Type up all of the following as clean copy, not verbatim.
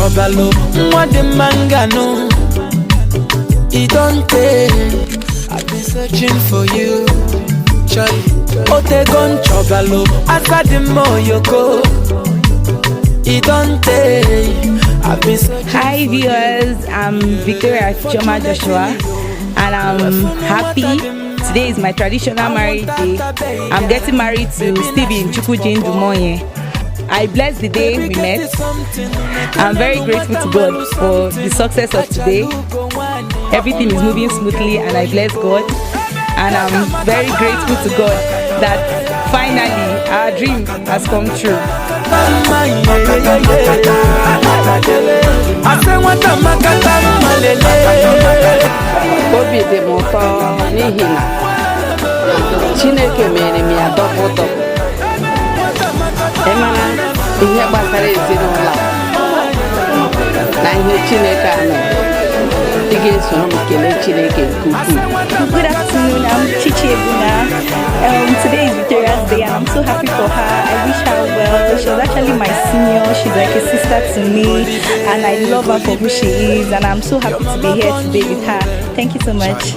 chobalo, what the mangano. It don't take. I've been searching for you, Charlie. Oh, they gon' chobalo, after the more you go. It don't take. I've been searching. Hi viewers, I'm Victoria Choma Joshua, and I'm happy. Today is my traditional marriage day. I'm getting married to Stephen Chukujin Dumoye. I bless the day we met. I'm very grateful to God for the success of today. Everything is moving smoothly and I bless God. And I'm very grateful to God that finally our dream has come true. Chineke mere m ya dọpụtọ ịmana ihe gbasara ezinụlọ na ihe Chineke anọ ị ga-esoro m kelee Chineke nke ukwuu. Good afternoon, I'm Chichi Ebuna. Today is Victoria's Day and I'm so happy for her. I wish her well. She was actually my senior. She's like a sister to me and I love her for who she is and I'm so happy to be here today with her. Thank you so much.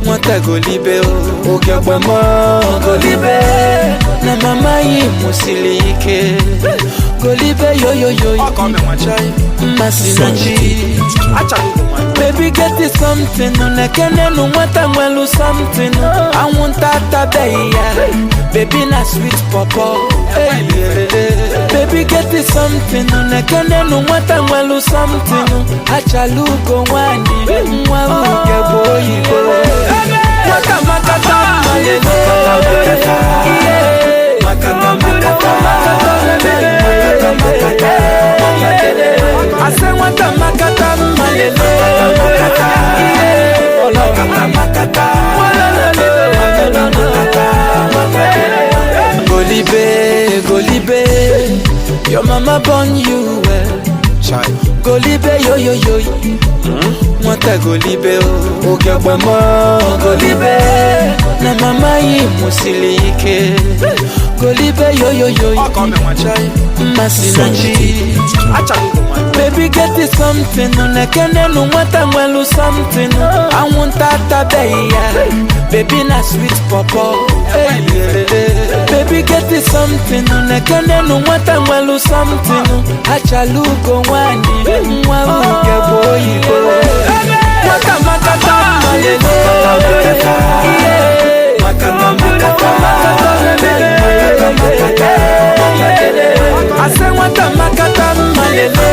Mwata golibe o ogyagwa mo golibe na mama yi musilike golibe yo masinachi baby get it something unekene no mwata mwelu something I want tata beya baby na sweet papa baby get it something unekene no mwata mwelu something achalugo wani mwa ugebo yibo Makata malele Makata I say what makata malele Golibe your mama born you well Golibe yo Mwata golibe o ogyagwa mo golibe na mama yi musilike golibe yo masinachi baby get it something unekene no mwata mwelu something I want tata beya baby na sweet papa baby get it something unekene no mwata mwelu something achalugo wani mwa ugebo yibo Makata malele I say what makata malele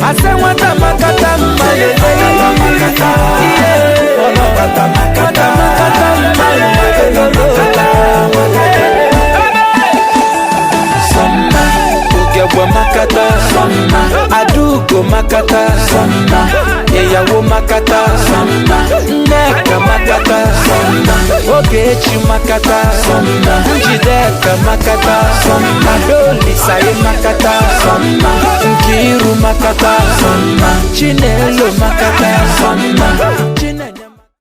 I say what makata makata adugo makata yeyawo makata neka makata ogechi makata njideka makata adoli